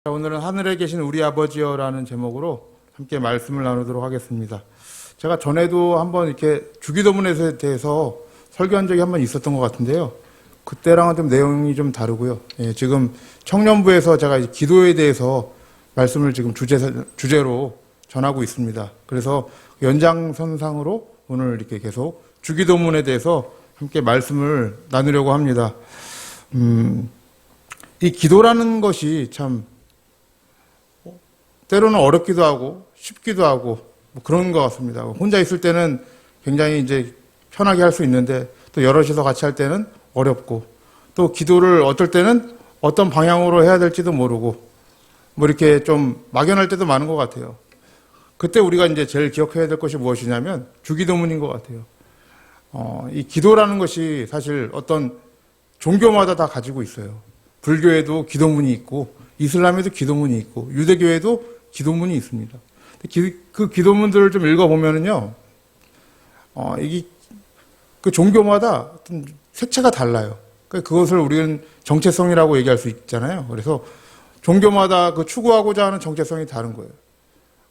오늘은 하늘에 계신 우리 아버지여라는 제목으로 함께 말씀을 나누도록 하겠습니다. 제가 전에도 한번 이렇게 주기도문에 대해서 설교한 적이 한번 있었던 것 같은데요. 그때랑은 좀 내용이 좀 다르고요. 지금 청년부에서 제가 기도에 대해서 말씀을 지금 주제로 전하고 있습니다. 그래서 연장선상으로 오늘 이렇게 계속 주기도문에 대해서 함께 말씀을 나누려고 합니다. 이 기도라는 것이 참 때로는 어렵기도 하고 쉽기도 하고 뭐 그런 것 같습니다. 혼자 있을 때는 굉장히 이제 편하게 할 수 있는데 또 여럿이서 같이 할 때는 어렵고 또 기도를 어떨 때는 어떤 방향으로 해야 될지도 모르고 뭐 이렇게 좀 막연할 때도 많은 것 같아요. 그때 우리가 이제 제일 기억해야 될 것이 무엇이냐면 주기도문인 것 같아요. 이 기도라는 것이 사실 어떤 종교마다 다 가지고 있어요. 불교에도 기도문이 있고 이슬람에도 기도문이 있고 유대교에도 기도문이 있습니다. 그 기도문들을 좀 읽어보면은요, 이게 그 종교마다 어떤 색채가 달라요. 그것을 우리는 정체성이라고 얘기할 수 있잖아요. 그래서 종교마다 그 추구하고자 하는 정체성이 다른 거예요.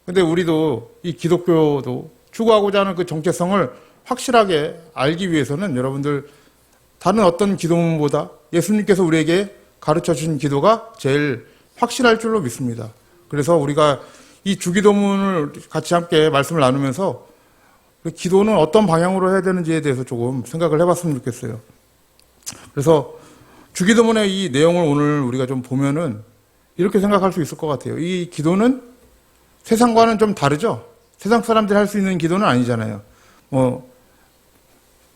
근데 우리도 이 기독교도 추구하고자 하는 그 정체성을 확실하게 알기 위해서는 여러분들 다른 어떤 기도문보다 예수님께서 우리에게 가르쳐 주신 기도가 제일 확실할 줄로 믿습니다. 그래서 우리가 이 주기도문을 같이 함께 말씀을 나누면서 기도는 어떤 방향으로 해야 되는지에 대해서 조금 생각을 해봤으면 좋겠어요. 그래서 주기도문의 이 내용을 오늘 우리가 좀 보면은 이렇게 생각할 수 있을 것 같아요. 이 기도는 세상과는 좀 다르죠? 세상 사람들이 할 수 있는 기도는 아니잖아요.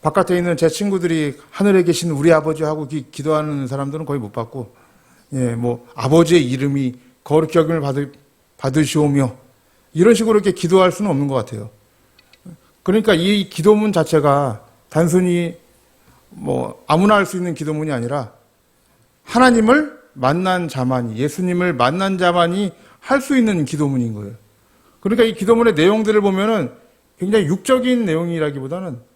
바깥에 있는 제 친구들이 하늘에 계신 우리 아버지 하고 기도하는 사람들은 거의 못 봤고, 아버지의 이름이 거룩히 여김을 받으시오며, 이런 식으로 이렇게 기도할 수는 없는 것 같아요. 그러니까 이 기도문 자체가 단순히 아무나 할 수 있는 기도문이 아니라 하나님을 만난 자만이, 예수님을 만난 자만이 할 수 있는 기도문인 거예요. 그러니까 이 기도문의 내용들을 보면은 굉장히 육적인 내용이라기보다는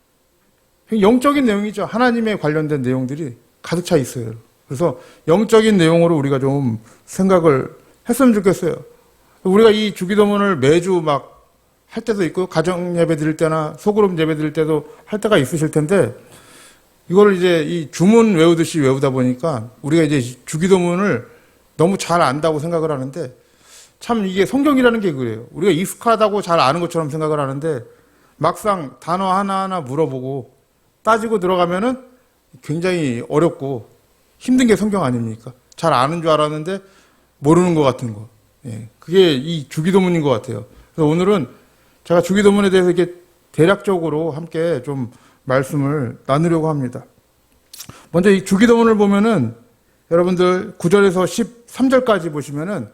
영적인 내용이죠. 하나님에 관련된 내용들이 가득 차 있어요. 그래서 영적인 내용으로 우리가 좀 생각을 했으면 좋겠어요. 우리가 이 주기도문을 매주 막 할 때도 있고, 가정 예배 드릴 때나 소그룹 예배 드릴 때도 할 때가 있으실 텐데, 이거를 이제 이 주문 외우듯이 외우다 보니까 우리가 이제 주기도문을 너무 잘 안다고 생각을 하는데, 참 이게 성경이라는 게 그래요. 우리가 익숙하다고 잘 아는 것처럼 생각을 하는데, 막상 단어 하나하나 물어보고 따지고 들어가면은 굉장히 어렵고 힘든 게 성경 아닙니까? 잘 아는 줄 알았는데 모르는 것 같은 거. 그게 이 주기도문인 것 같아요. 그래서 오늘은 제가 주기도문에 대해서 이렇게 대략적으로 함께 좀 말씀을 나누려고 합니다. 먼저 이 주기도문을 보면은 여러분들 9절에서 13절까지 보시면은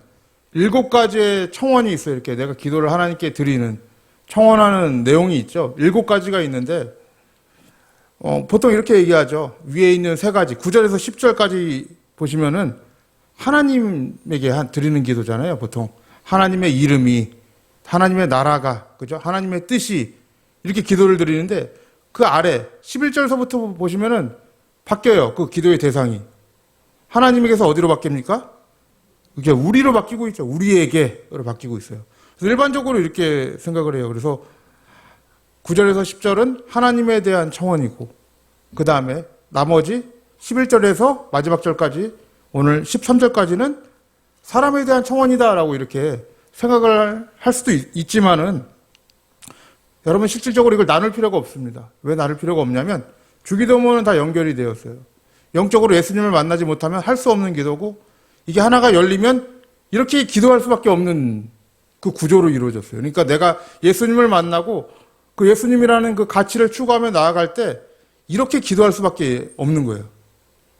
7가지의 청원이 있어요. 이렇게 내가 기도를 하나님께 드리는 청원하는 내용이 있죠. 7가지가 있는데 보통 이렇게 얘기하죠. 위에 있는 3가지, 9절에서 10절까지 보시면은 하나님에게 드리는 기도잖아요. 보통 하나님의 이름이, 하나님의 나라가, 그죠? 하나님의 뜻이 이렇게 기도를 드리는데 그 아래 11절서부터 보시면은 바뀌어요. 그 기도의 대상이 하나님에게서 어디로 바뀝니까? 이게 우리로 바뀌고 있죠. 우리에게로 바뀌고 있어요. 그래서 일반적으로 이렇게 생각을 해요. 그래서 9절에서 10절은 하나님에 대한 청원이고, 그 다음에 나머지 11절에서 마지막 절까지, 오늘 13절까지는 사람에 대한 청원이다라고 이렇게 생각을 할 수도 있지만은, 여러분 실질적으로 이걸 나눌 필요가 없습니다. 왜 나눌 필요가 없냐면, 주기도문은 다 연결이 되었어요. 영적으로 예수님을 만나지 못하면 할 수 없는 기도고, 이게 하나가 열리면 이렇게 기도할 수밖에 없는 그 구조로 이루어졌어요. 그러니까 내가 예수님을 만나고 그 예수님이라는 그 가치를 추구하며 나아갈 때 이렇게 기도할 수밖에 없는 거예요.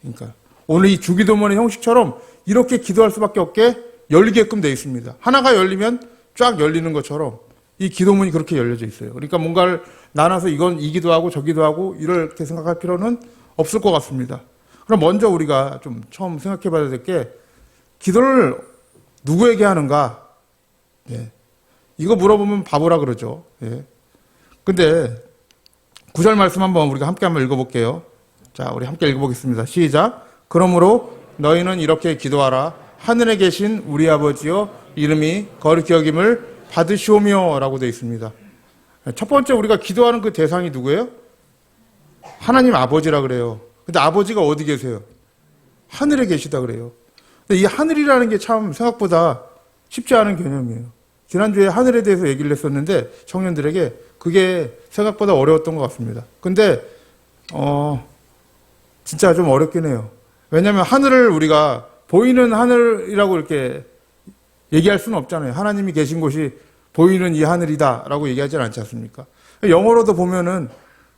그러니까 오늘 이 주기도문의 형식처럼 이렇게 기도할 수밖에 없게 열리게끔 되어 있습니다. 하나가 열리면 쫙 열리는 것처럼 이 기도문이 그렇게 열려져 있어요. 그러니까 뭔가를 나눠서 이건 이 기도하고 저 기도하고 이렇게 생각할 필요는 없을 것 같습니다. 그럼 먼저 우리가 좀 처음 생각해 봐야 될 게, 기도를 누구에게 하는가? 이거 물어보면 바보라 그러죠. 근데 9절 말씀 한번 우리가 함께 한번 읽어볼게요. 자, 우리 함께 읽어보겠습니다. 시작. 그러므로 너희는 이렇게 기도하라. 하늘에 계신 우리 아버지여 이름이 거룩히 여김을 받으시오며 라고 되어 있습니다. 첫 번째 우리가 기도하는 그 대상이 누구예요? 하나님 아버지라 그래요. 근데 아버지가 어디 계세요? 하늘에 계시다 그래요. 근데 이 하늘이라는 게 참 생각보다 쉽지 않은 개념이에요. 지난주에 하늘에 대해서 얘기를 했었는데 청년들에게 그게 생각보다 어려웠던 것 같습니다. 근데 진짜 좀 어렵긴 해요. 왜냐하면 하늘을 우리가 보이는 하늘이라고 이렇게 얘기할 수는 없잖아요. 하나님이 계신 곳이 보이는 이 하늘이다라고 얘기하지 않지 않습니까? 영어로도 보면은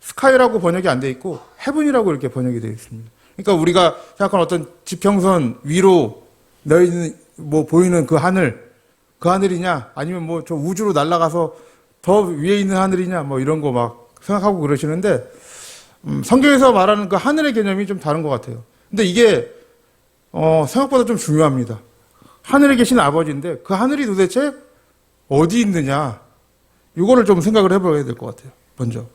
스카이라고 번역이 안 돼 있고 헤븐이라고 이렇게 번역이 되어 있습니다. 그러니까 우리가 생각하는 어떤 지평선 위로 너희는 뭐 보이는 그 하늘이냐 아니면 뭐 저 우주로 날아가서 더 위에 있는 하늘이냐 뭐 이런 거 막 생각하고 그러시는데 성경에서 말하는 그 하늘의 개념이 좀 다른 것 같아요. 근데 이게 생각보다 좀 중요합니다. 하늘에 계신 아버지인데 그 하늘이 도대체 어디 있느냐 이거를 좀 생각을 해봐야 될 것 같아요. 먼저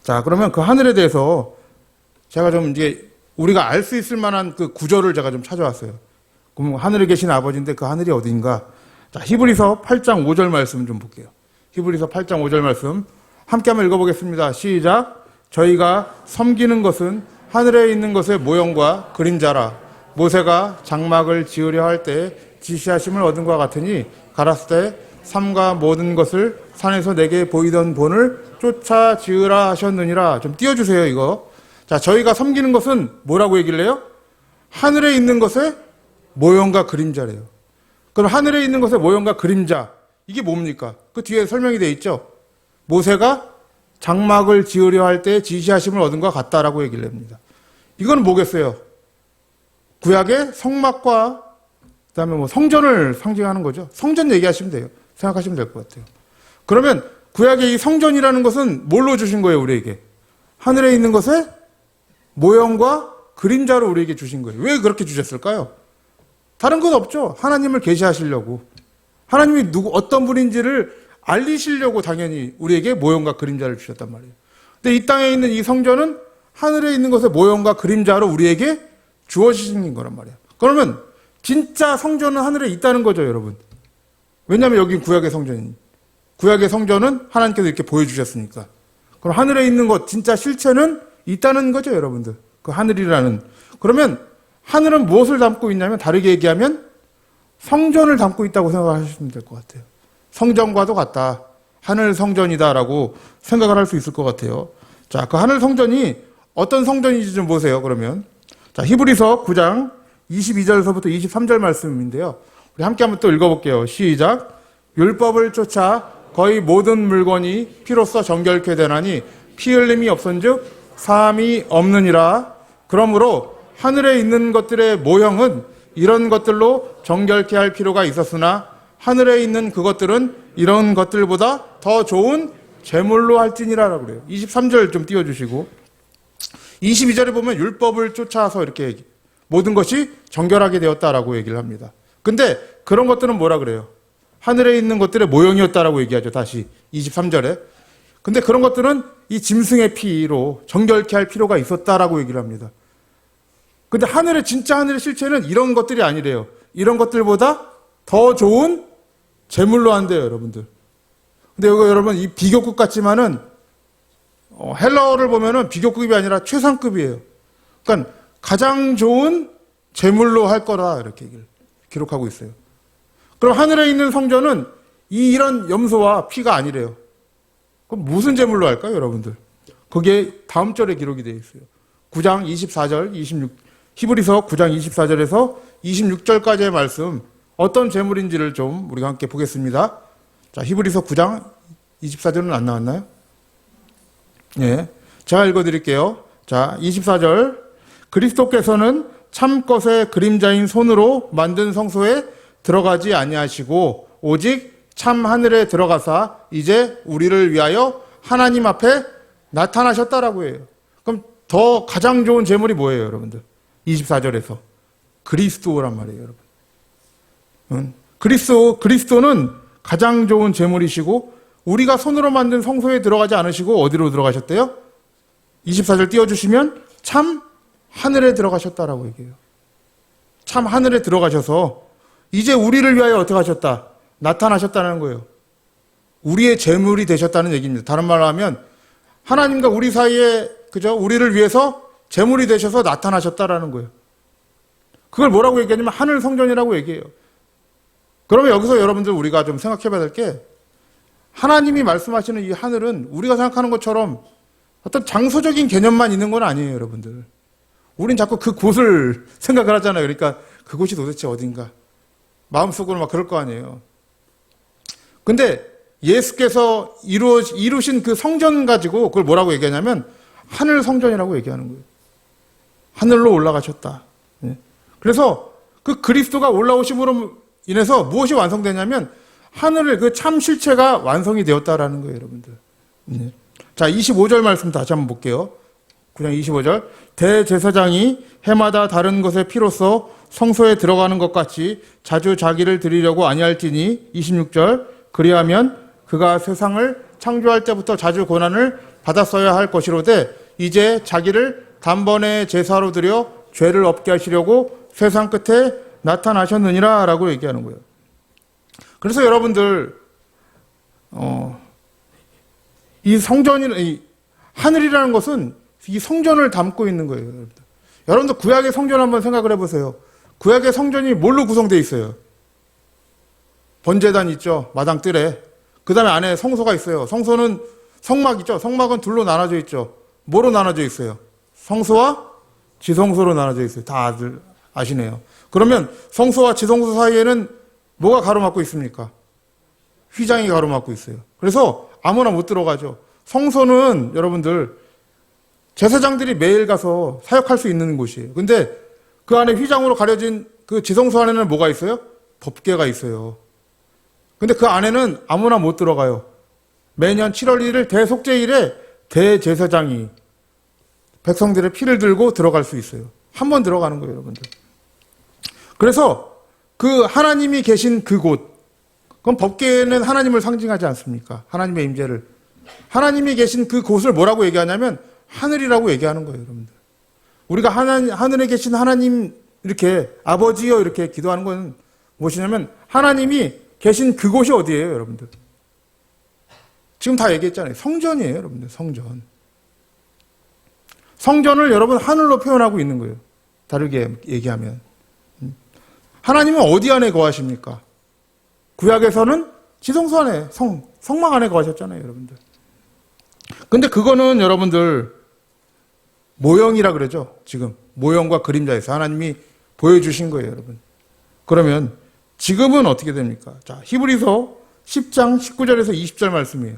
자 그러면 그 하늘에 대해서 제가 좀 이제 우리가 알 수 있을 만한 그 구절을 제가 좀 찾아왔어요. 그럼 하늘에 계신 아버지인데 그 하늘이 어디인가? 자 히브리서 8장 5절 말씀 좀 볼게요. 히브리서 8장 5절 말씀 함께 한번 읽어보겠습니다. 시작. 저희가 섬기는 것은 하늘에 있는 것의 모형과 그림자라. 모세가 장막을 지으려 할 때 지시하심을 얻은 것 같으니 가라사대 삼가 모든 것을 산에서 내게 보이던 본을 쫓아 지으라 하셨느니라. 좀 띄워주세요 이거. 자 저희가 섬기는 것은 뭐라고 얘기를 해요? 하늘에 있는 것의 모형과 그림자래요. 그럼 하늘에 있는 것의 모형과 그림자 이게 뭡니까? 그 뒤에 설명이 되어 있죠. 모세가 장막을 지으려 할 때 지시하심을 얻은 것 같다라고 얘기를 합니다. 이건 뭐겠어요? 구약의 성막과 그다음에 뭐 성전을 상징하는 거죠. 성전 얘기하시면 돼요. 생각하시면 될 것 같아요. 그러면 구약의 이 성전이라는 것은 뭘로 주신 거예요, 우리에게? 하늘에 있는 것의 모형과 그림자로 우리에게 주신 거예요. 왜 그렇게 주셨을까요? 다른 건 없죠. 하나님을 계시하시려고. 하나님이 어떤 분인지를 알리시려고 당연히 우리에게 모형과 그림자를 주셨단 말이에요. 근데 이 땅에 있는 이 성전은 하늘에 있는 것의 모형과 그림자로 우리에게 주어지신 거란 말이에요. 그러면 진짜 성전은 하늘에 있다는 거죠, 여러분. 왜냐하면 여긴 구약의 성전이니. 구약의 성전은 하나님께서 이렇게 보여주셨으니까. 그럼 하늘에 있는 것, 진짜 실체는 있다는 거죠, 여러분들. 그 하늘이라는. 그러면 하늘은 무엇을 담고 있냐면 다르게 얘기하면 성전을 담고 있다고 생각하시면 될 것 같아요. 성전과도 같다. 하늘 성전이다라고 생각을 할 수 있을 것 같아요. 자, 그 하늘 성전이 어떤 성전인지 좀 보세요, 그러면. 자, 히브리서 9장 22절에서부터 23절 말씀인데요. 우리 함께 한번 또 읽어볼게요. 시작. 율법을 쫓아 거의 모든 물건이 피로써 정결케 되나니 피 흘림이 없은즉 사함이 없느니라. 그러므로 하늘에 있는 것들의 모형은 이런 것들로 정결케 할 필요가 있었으나 하늘에 있는 그것들은 이런 것들보다 더 좋은 제물로 할지니라라고 그래요. 23절 좀 띄워주시고 22절에 보면 율법을 쫓아서 이렇게 모든 것이 정결하게 되었다라고 얘기를 합니다. 근데 그런 것들은 뭐라 그래요? 하늘에 있는 것들의 모형이었다라고 얘기하죠. 다시 23절에. 근데 그런 것들은 이 짐승의 피로 정결케 할 필요가 있었다라고 얘기를 합니다. 근데 진짜 하늘의 실체는 이런 것들이 아니래요. 이런 것들보다 더 좋은 제물로 한대요, 여러분들. 근데 이거 여러분, 이 비교급 같지만은, 헬라어를 보면은 비교급이 아니라 최상급이에요. 그러니까 가장 좋은 제물로 할 거라, 이렇게 얘기를 기록하고 있어요. 그럼 하늘에 있는 성전은 이런 염소와 피가 아니래요. 그럼 무슨 제물로 할까요, 여러분들? 거기에 다음 절에 기록이 되어 있어요. 9장 24절, 히브리서 9장 24절에서 26절까지의 말씀, 어떤 제물인지를 좀 우리가 함께 보겠습니다. 자, 히브리서 9장 24절은 안 나왔나요? 예. 제가 읽어드릴게요. 자, 24절. 그리스도께서는 참것의 그림자인 손으로 만든 성소에 들어가지 아니하시고 오직 참 하늘에 들어가사 이제 우리를 위하여 하나님 앞에 나타나셨다라고 해요. 그럼 더 가장 좋은 제물이 뭐예요, 여러분들? 24절에서 그리스도란 말이에요, 여러분. 그리스도는 가장 좋은 제물이시고 우리가 손으로 만든 성소에 들어가지 않으시고 어디로 들어가셨대요? 24절 띄워주시면 참 하늘에 들어가셨다라고 얘기해요. 참 하늘에 들어가셔서 이제 우리를 위하여 어떻게 하셨다? 나타나셨다는 거예요. 우리의 제물이 되셨다는 얘기입니다. 다른 말로 하면 하나님과 우리 사이에 그죠? 우리를 위해서 제물이 되셔서 나타나셨다라는 거예요. 그걸 뭐라고 얘기하냐면 하늘 성전이라고 얘기해요. 그러면 여기서 여러분들 우리가 좀 생각해 봐야 될 게 하나님이 말씀하시는 이 하늘은 우리가 생각하는 것처럼 어떤 장소적인 개념만 있는 건 아니에요, 여러분들. 우린 자꾸 그 곳을 생각을 하잖아요. 그러니까 그곳이 도대체 어딘가. 마음속으로 막 그럴 거 아니에요. 근데 예수께서 이루신 그 성전 가지고 그걸 뭐라고 얘기하냐면 하늘 성전이라고 얘기하는 거예요. 하늘로 올라가셨다. 그래서 그 그리스도가 올라오심으로 인해서 무엇이 완성되냐면 하늘의 그 참 실체가 완성이 되었다라는 거예요, 여러분들. 자, 25절 말씀 다시 한번 볼게요. 그냥 25절. 대제사장이 해마다 다른 것의 피로써 성소에 들어가는 것 같이 자주 자기를 드리려고 아니할지니 26절. 그리하면 그가 세상을 창조할 때부터 자주 고난을 받았어야 할 것이로되 이제 자기를 단번에 제사로 드려 죄를 없게 하시려고 세상 끝에 나타나셨느니라 라고 얘기하는 거예요. 그래서 여러분들 이 성전이나 이 하늘이라는 것은 이 성전을 담고 있는 거예요. 여러분들 구약의 성전 한번 생각을 해보세요. 구약의 성전이 뭘로 구성되어 있어요? 번제단 있죠. 마당 뜰에. 그 다음에 안에 성소가 있어요. 성소는 성막 있죠. 성막은 둘로 나눠져 있죠. 뭐로 나눠져 있어요? 성소와 지성소로 나눠져 있어요. 다들 아시네요. 그러면 성소와 지성소 사이에는 뭐가 가로막고 있습니까? 휘장이 가로막고 있어요. 그래서 아무나 못 들어가죠. 성소는 여러분들 제사장들이 매일 가서 사역할 수 있는 곳이에요. 근데 그 안에 휘장으로 가려진 그 지성소 안에는 뭐가 있어요? 법궤가 있어요. 근데 그 안에는 아무나 못 들어가요. 매년 7월 1일 대속죄일에 대제사장이 백성들의 피를 들고 들어갈 수 있어요. 한 번 들어가는 거예요, 여러분들. 그래서 그 하나님이 계신 그곳, 그럼 법궤는 하나님을 상징하지 않습니까? 하나님의 임재를. 하나님이 계신 그 곳을 뭐라고 얘기하냐면 하늘이라고 얘기하는 거예요, 여러분들. 우리가 하늘에 계신 하나님 이렇게 아버지여 이렇게 기도하는 건 무엇이냐면 하나님이 계신 그곳이 어디예요, 여러분들? 지금 다 얘기했잖아요. 성전이에요, 여러분들. 성전. 성전을 여러분 하늘로 표현하고 있는 거예요. 다르게 얘기하면. 하나님은 어디 안에 거하십니까? 구약에서는 지성소 안에, 성막 안에 거하셨잖아요, 여러분들. 근데 그거는 여러분들 모형이라 그러죠. 지금 모형과 그림자에서 하나님이 보여주신 거예요, 여러분. 그러면 지금은 어떻게 됩니까? 자, 히브리서 10장 19절에서 20절 말씀이에요.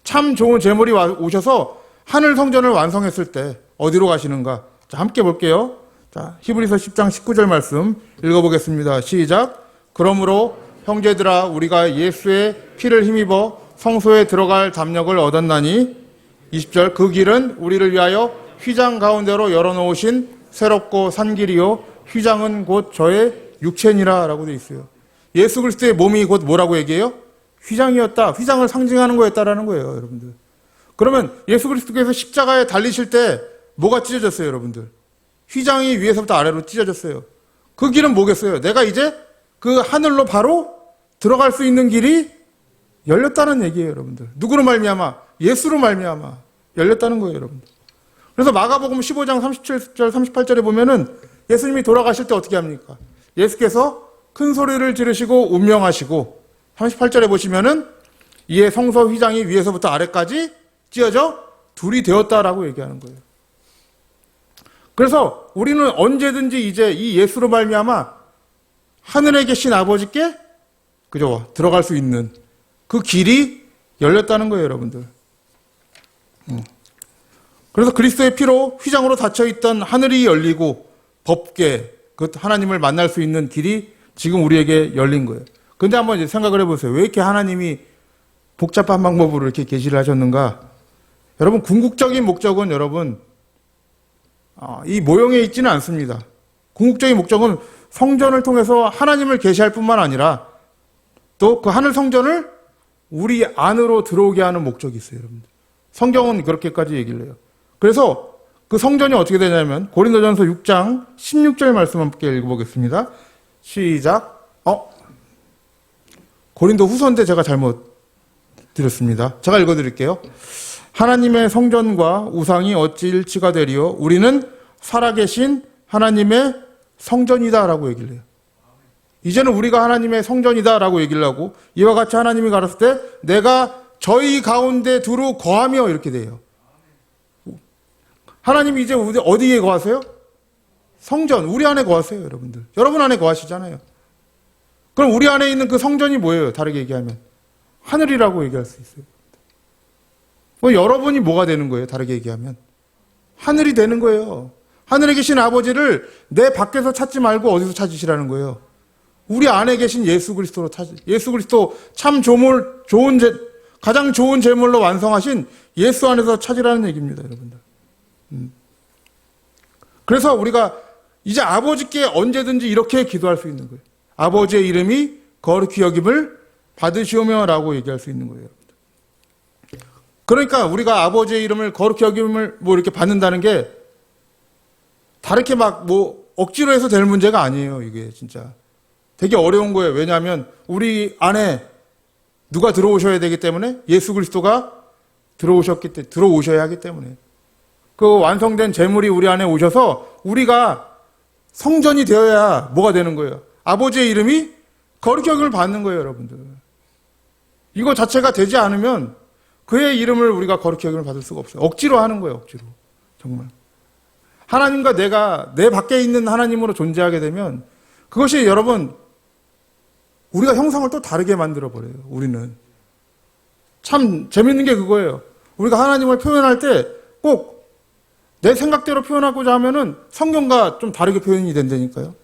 참 좋은 제물이 오셔서 하늘 성전을 완성했을 때 어디로 가시는가? 자, 함께 볼게요. 자, 히브리서 10장 19절 말씀 읽어보겠습니다. 시작. 그러므로 형제들아 우리가 예수의 피를 힘입어 성소에 들어갈 담력을 얻었나니 20절 그 길은 우리를 위하여 휘장 가운데로 열어놓으신 새롭고 산 길이요 휘장은 곧 저의 육체니라 라고 되어 있어요. 예수 그리스도의 몸이 곧 뭐라고 얘기해요? 휘장이었다. 휘장을 상징하는 거였다라는 거예요, 여러분들. 그러면 예수 그리스도께서 십자가에 달리실 때 뭐가 찢어졌어요, 여러분들? 휘장이 위에서부터 아래로 찢어졌어요. 그 길은 뭐겠어요? 내가 이제 그 하늘로 바로 들어갈 수 있는 길이 열렸다는 얘기예요, 여러분들. 누구로 말미암아? 예수로 말미암아 열렸다는 거예요, 여러분들. 그래서 마가복음 15장 37절 38절에 보면은 예수님이 돌아가실 때 어떻게 합니까? 예수께서 큰 소리를 지르시고 운명하시고 38절에 보시면은 이에 성소 휘장이 위에서부터 아래까지 찢어져 둘이 되었다라고 얘기하는 거예요. 그래서 우리는 언제든지 이제 이 예수로 말미암아 하늘에 계신 아버지께 그죠? 들어갈 수 있는 그 길이 열렸다는 거예요, 여러분들. 그래서 그리스도의 피로 휘장으로 닫혀있던 하늘이 열리고 법궤, 그 하나님을 만날 수 있는 길이 지금 우리에게 열린 거예요. 근데 한번 이제 생각을 해보세요. 왜 이렇게 하나님이 복잡한 방법으로 이렇게 계시를 하셨는가? 여러분, 궁극적인 목적은 여러분, 이 모형에 있지는 않습니다. 궁극적인 목적은 성전을 통해서 하나님을 계시할 뿐만 아니라 또 그 하늘 성전을 우리 안으로 들어오게 하는 목적이 있어요, 여러분들. 성경은 그렇게까지 얘기를 해요. 그래서 그 성전이 어떻게 되냐면 고린도전서 6장 16절 말씀 함께 읽어보겠습니다. 시작. 고린도 후서인데 제가 잘못 드렸습니다. 제가 읽어드릴게요. 하나님의 성전과 우상이 어찌 일치가 되리요? 우리는 살아계신 하나님의 성전이다 라고 얘기를 해요. 이제는 우리가 하나님의 성전이다 라고 얘기를 하고, 이와 같이 하나님이 가르칠 때 내가 저희 가운데 두루 거하며 이렇게 돼요. 하나님이 이제 어디에 거하세요? 성전, 우리 안에 거하세요, 여러분들. 여러분 안에 거하시잖아요. 그럼 우리 안에 있는 그 성전이 뭐예요? 다르게 얘기하면 하늘이라고 얘기할 수 있어요. 여러분이 뭐가 되는 거예요? 다르게 얘기하면 하늘이 되는 거예요. 하늘에 계신 아버지를 내 밖에서 찾지 말고 어디서 찾으시라는 거예요? 우리 안에 계신 예수 그리스도로 예수 그리스도 참 가장 좋은 제물로 완성하신 예수 안에서 찾으라는 얘기입니다, 여러분들. 그래서 우리가 이제 아버지께 언제든지 이렇게 기도할 수 있는 거예요. 아버지의 이름이 거룩히 여김을 받으시오며 라고 얘기할 수 있는 거예요. 그러니까 우리가 아버지의 이름을 거룩히 여김을 이렇게 받는다는 게 다르게 억지로 해서 될 문제가 아니에요. 이게 진짜 되게 어려운 거예요. 왜냐하면 우리 안에 누가 들어오셔야 되기 때문에, 예수 그리스도가 들어오셔야 하기 때문에, 그 완성된 제물이 우리 안에 오셔서 우리가 성전이 되어야 뭐가 되는 거예요? 아버지의 이름이 거룩히 여김을 받는 거예요, 여러분들. 이거 자체가 되지 않으면 그의 이름을 우리가 거룩히 여김을 받을 수가 없어요. 억지로 하는 거예요, 억지로. 정말. 하나님과 내가 내 밖에 있는 하나님으로 존재하게 되면 그것이 여러분, 우리가 형상을 또 다르게 만들어 버려요. 우리는 참 재밌는 게 그거예요. 우리가 하나님을 표현할 때 꼭 내 생각대로 표현하고자 하면은 성경과 좀 다르게 표현이 된다니까요.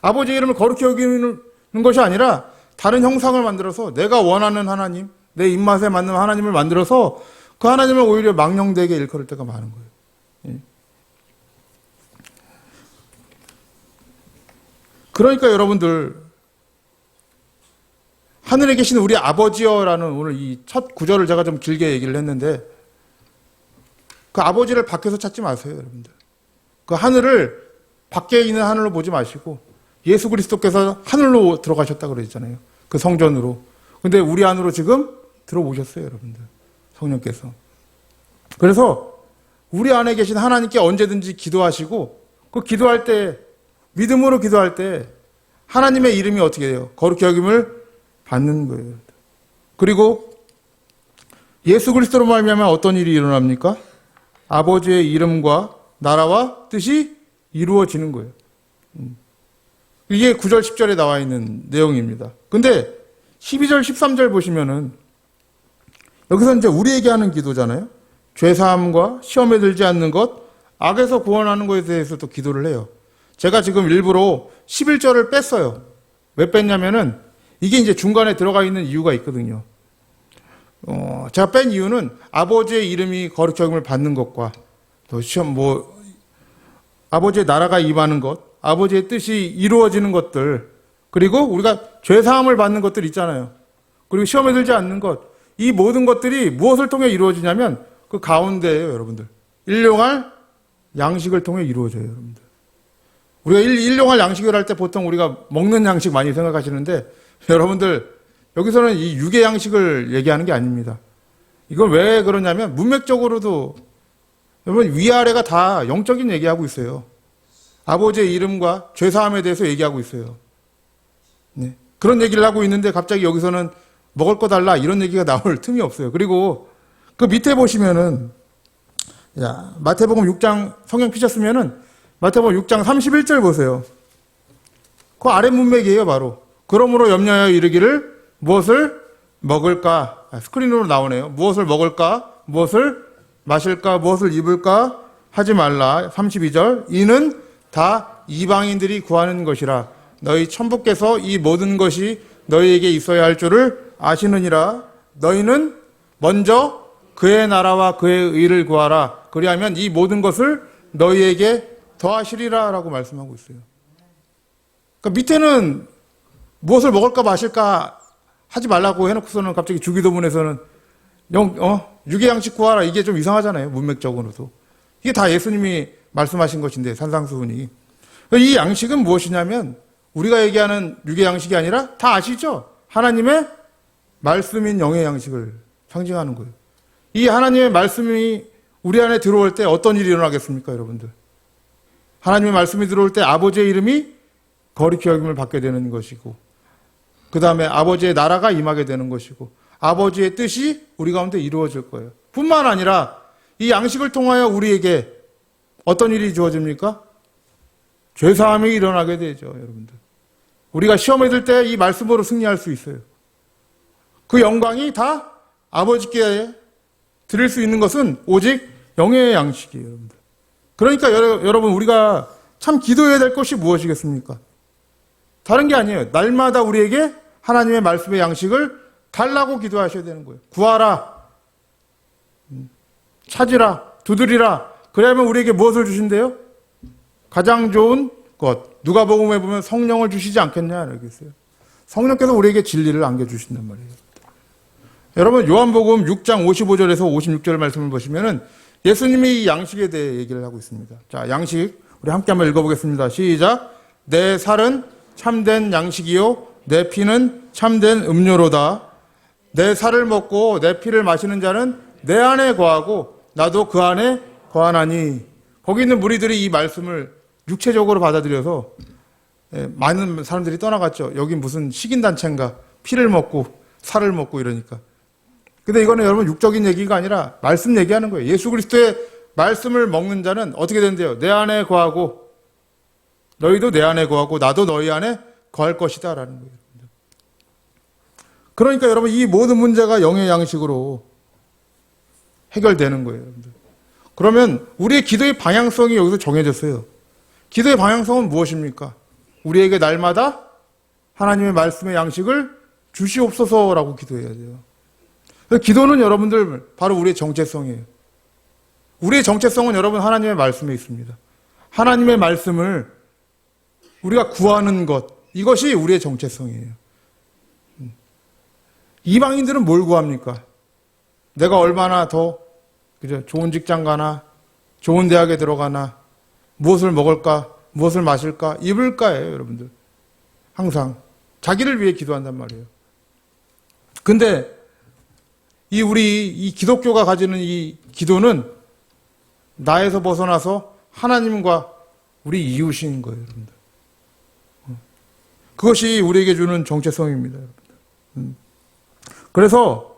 아버지의 이름을 거룩히 여기는 것이 아니라 다른 형상을 만들어서 내가 원하는 하나님, 내 입맛에 맞는 하나님을 만들어서 그 하나님을 오히려 망령되게 일컬을 때가 많은 거예요. 예. 그러니까 여러분들, 하늘에 계신 우리 아버지여라는 오늘 이 첫 구절을 제가 좀 길게 얘기를 했는데, 그 아버지를 밖에서 찾지 마세요, 여러분들. 그 하늘을 밖에 있는 하늘로 보지 마시고 예수 그리스도께서 하늘로 들어가셨다고 그러잖아요. 그 성전으로. 근데 우리 안으로 지금 들어오셨어요, 여러분들. 성령께서. 그래서 우리 안에 계신 하나님께 언제든지 기도하시고, 그 기도할 때, 믿음으로 기도할 때 하나님의 이름이 어떻게 돼요? 거룩히 여김을 받는 거예요. 그리고 예수 그리스도로 말미암아 어떤 일이 일어납니까? 아버지의 이름과 나라와 뜻이 이루어지는 거예요. 이게 9절 10절에 나와 있는 내용입니다. 근데 12절 13절 보시면은 여기서 이제 우리에게 하는 기도잖아요. 죄사함과 시험에 들지 않는 것, 악에서 구원하는 것에 대해서 또 기도를 해요. 제가 지금 일부러 11절을 뺐어요. 왜 뺐냐면은 이게 이제 중간에 들어가 있는 이유가 있거든요. 제가 뺀 이유는 아버지의 이름이 거룩히 여김을 받는 것과 또 아버지의 나라가 임하는 것, 아버지의 뜻이 이루어지는 것들, 그리고 우리가 죄사함을 받는 것들 있잖아요. 그리고 시험에 들지 않는 것, 이 모든 것들이 무엇을 통해 이루어지냐면 그 가운데에요, 여러분들. 일용할 양식을 통해 이루어져요, 여러분들. 우리가 일용할 양식을 할 때 보통 우리가 먹는 양식 많이 생각하시는데, 여러분들 여기서는 이 육의 양식을 얘기하는 게 아닙니다. 이건 왜 그러냐면 문맥적으로도 여러분 위아래가 다 영적인 얘기하고 있어요. 아버지의 이름과 죄사함에 대해서 얘기하고 있어요. 네. 그런 얘기를 하고 있는데 갑자기 여기서는 먹을 거 달라 이런 얘기가 나올 틈이 없어요. 그리고 그 밑에 보시면은 마태복음 6장 성경 피셨으면은 마태복음 6장 31절 보세요. 그 아래 문맥이에요, 바로. 그러므로 염려하여 이르기를 무엇을 먹을까? 스크린으로 나오네요. 무엇을 먹을까? 무엇을 마실까? 무엇을 입을까? 하지 말라. 32절. 이는 다 이방인들이 구하는 것이라. 너희 천부께서 이 모든 것이 너희에게 있어야 할 줄을 아시느니라. 너희는 먼저 그의 나라와 그의 의를 구하라. 그리하면 이 모든 것을 너희에게 더하시리라 라고 말씀하고 있어요. 그러니까 밑에는 무엇을 먹을까 마실까 하지 말라고 해놓고서는 갑자기 주기도문에서는 육의 양식 구하라. 이게 좀 이상하잖아요, 문맥적으로도. 이게 다 예수님이 말씀하신 것인데, 산상수훈이. 이 양식은 무엇이냐면 우리가 얘기하는 육의 양식이 아니라 다 아시죠? 하나님의 말씀인 영의 양식을 상징하는 거예요. 이 하나님의 말씀이 우리 안에 들어올 때 어떤 일이 일어나겠습니까, 여러분들? 하나님의 말씀이 들어올 때 아버지의 이름이 거룩히 여김을 받게 되는 것이고, 그 다음에 아버지의 나라가 임하게 되는 것이고, 아버지의 뜻이 우리 가운데 이루어질 거예요. 뿐만 아니라 이 양식을 통하여 우리에게 어떤 일이 주어집니까? 죄사함이 일어나게 되죠, 여러분들. 우리가 시험에 들 때 이 말씀으로 승리할 수 있어요. 그 영광이 다 아버지께 드릴 수 있는 것은 오직 영의 양식이에요, 여러분들. 그러니까 여러분, 우리가 참 기도해야 될 것이 무엇이겠습니까? 다른 게 아니에요. 날마다 우리에게 하나님의 말씀의 양식을 달라고 기도하셔야 되는 거예요. 구하라, 찾으라, 두드리라. 그래야만 우리에게 무엇을 주신대요? 가장 좋은 것. 누가복음에 보면 성령을 주시지 않겠냐 이렇게 있어요. 성령께서 우리에게 진리를 안겨주신단 말이에요. 여러분, 요한복음 6장 55절에서 56절 말씀을 보시면은 예수님이 이 양식에 대해 얘기를 하고 있습니다. 자, 양식 우리 함께 한번 읽어보겠습니다. 시작. 내 살은 참된 양식이요 내 피는 참된 음료로다. 내 살을 먹고 내 피를 마시는 자는 내 안에 거하고 나도 그 안에 거하나니. 거기 있는 무리들이 이 말씀을 육체적으로 받아들여서 많은 사람들이 떠나갔죠. 여기 무슨 식인단체인가, 피를 먹고 살을 먹고 이러니까. 근데 이거는 여러분 육적인 얘기가 아니라 말씀 얘기하는 거예요. 예수 그리스도의 말씀을 먹는 자는 어떻게 된대요? 내 안에 거하고 너희도 내 안에 거하고 나도 너희 안에 거할 것이다 라는 거예요. 그러니까 여러분, 이 모든 문제가 영의 양식으로 해결되는 거예요, 여러분들. 그러면 우리의 기도의 방향성이 여기서 정해졌어요. 기도의 방향성은 무엇입니까? 우리에게 날마다 하나님의 말씀의 양식을 주시옵소서라고 기도해야 돼요. 기도는 여러분들 바로 우리의 정체성이에요. 우리의 정체성은 여러분 하나님의 말씀에 있습니다. 하나님의 말씀을 우리가 구하는 것, 이것이 우리의 정체성이에요. 이방인들은 뭘 구합니까? 내가 얼마나 더 그죠? 좋은 직장 가나, 좋은 대학에 들어가나, 무엇을 먹을까, 무엇을 마실까, 입을까예요, 여러분들. 항상 자기를 위해 기도한단 말이에요. 근데 우리 이 기독교가 가지는 이 기도는 나에서 벗어나서 하나님과 우리 이웃인 거예요, 여러분들. 그것이 우리에게 주는 정체성입니다, 여러분들. 그래서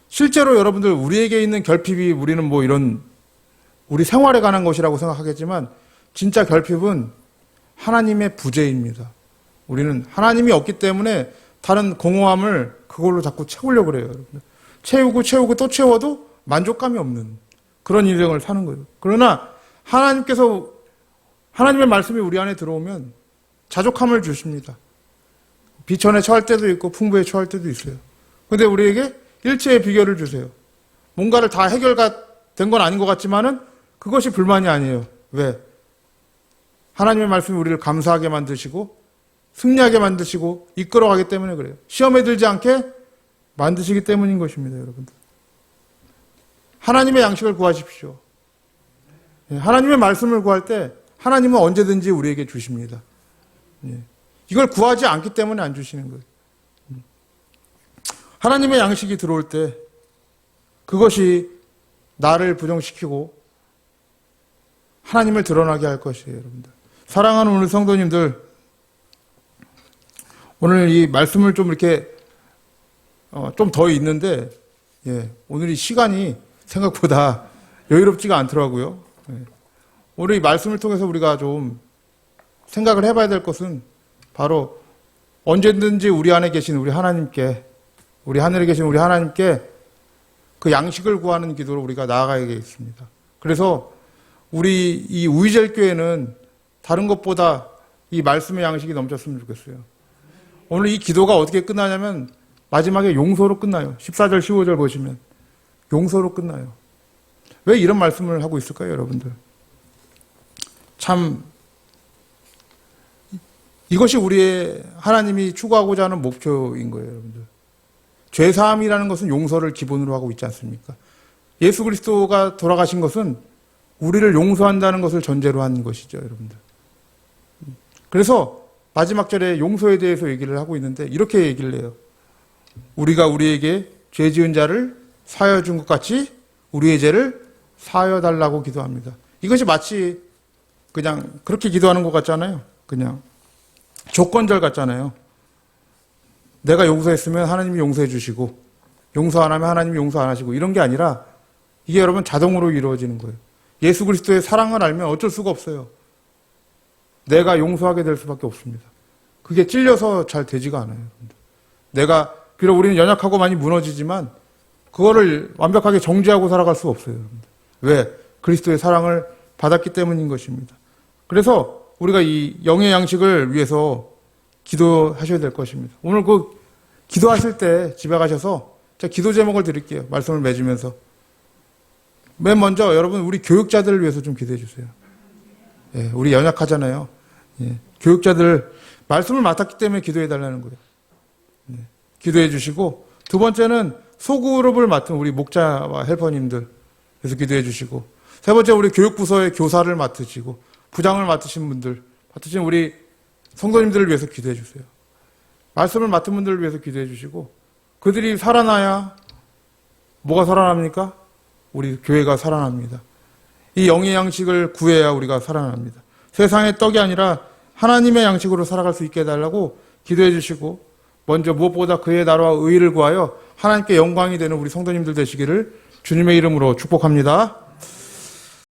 실제로 여러분들 우리에게 있는 결핍이 우리는 뭐 이런 우리 생활에 관한 것이라고 생각하겠지만 진짜 결핍은 하나님의 부재입니다. 우리는 하나님이 없기 때문에 다른 공허함을 그걸로 자꾸 채우려고 그래요, 여러분들. 채우고 또 채워도 만족감이 없는 그런 인생을 사는 거예요. 그러나 하나님의 말씀이 우리 안에 들어오면 자족함을 주십니다. 비천에 처할 때도 있고 풍부에 처할 때도 있어요. 그런데 우리에게 일체의 비결을 주세요. 뭔가를 다 해결된 건 아닌 것 같지만은 그것이 불만이 아니에요. 왜? 하나님의 말씀이 우리를 감사하게 만드시고 승리하게 만드시고 이끌어가기 때문에 그래요. 시험에 들지 않게 만드시기 때문인 것입니다, 여러분들. 하나님의 양식을 구하십시오. 하나님의 말씀을 구할 때 하나님은 언제든지 우리에게 주십니다. 이걸 구하지 않기 때문에 안 주시는 거예요. 하나님의 양식이 들어올 때 그것이 나를 부정시키고 하나님을 드러나게 할 것이에요, 여러분들. 사랑하는 우리 성도님들, 오늘 이 말씀을 좀 이렇게 좀 더 있는데 오늘 이 시간이 생각보다 여유롭지가 않더라고요. 오늘 이 말씀을 통해서 우리가 좀 생각을 해봐야 될 것은 바로 언제든지 우리 안에 계신 우리 하나님께, 우리 하늘에 계신 우리 하나님께 그 양식을 구하는 기도로 우리가 나아가야겠습니다. 그래서 우리 이 우이젤 교회는 다른 것보다 이 말씀의 양식이 넘쳤으면 좋겠어요. 오늘 이 기도가 어떻게 끝나냐면 마지막에 용서로 끝나요. 14절, 15절 보시면 용서로 끝나요. 왜 이런 말씀을 하고 있을까요, 여러분들? 참 이것이 우리의 하나님이 추구하고자 하는 목표인 거예요, 여러분들. 죄사함이라는 것은 용서를 기본으로 하고 있지 않습니까? 예수 그리스도가 돌아가신 것은 우리를 용서한다는 것을 전제로 한 것이죠, 여러분들. 그래서 마지막 절에 용서에 대해서 얘기를 하고 있는데 이렇게 얘기를 해요. 우리가 우리에게 죄 지은 자를 사하여 준 것 같이 우리의 죄를 사하여 달라고 기도합니다. 이것이 마치 그냥 그렇게 기도하는 것 같잖아요. 그냥 조건절 같잖아요. 내가 용서했으면 하나님이 용서해 주시고 용서 안 하면 하나님이 용서 안 하시고 이런 게 아니라 이게 여러분 자동으로 이루어지는 거예요. 예수 그리스도의 사랑을 알면 어쩔 수가 없어요. 내가 용서하게 될 수밖에 없습니다. 그게 찔려서 잘 되지가 않아요. 내가 비록 우리는 연약하고 많이 무너지지만 그거를 완벽하게 정죄하고 살아갈 수 없어요. 왜? 그리스도의 사랑을 받았기 때문인 것입니다. 그래서 우리가 이 영의 양식을 위해서 기도하셔야 될 것입니다. 오늘 그 기도하실 때 집에 가셔서 제가 기도 제목을 드릴게요. 말씀을 맺으면서. 맨 먼저 여러분 우리 교육자들을 위해서 좀 기도해 주세요. 예, 우리 연약하잖아요. 예, 교육자들 말씀을 맡았기 때문에 기도해 달라는 거예요. 예, 기도해 주시고 두 번째는 소그룹을 맡은 우리 목자와 헬퍼님들 그래서 기도해 주시고 세 번째 우리 교육부서의 교사를 맡으시고 부장을 맡으신 분들 맡으신 우리 성도님들을 위해서 기도해 주세요. 말씀을 맡은 분들을 위해서 기도해 주시고 그들이 살아나야 뭐가 살아납니까? 우리 교회가 살아납니다. 이 영의 양식을 구해야 우리가 살아납니다. 세상의 떡이 아니라 하나님의 양식으로 살아갈 수 있게 해달라고 기도해 주시고 먼저 무엇보다 그의 나라와 의의를 구하여 하나님께 영광이 되는 우리 성도님들 되시기를 주님의 이름으로 축복합니다.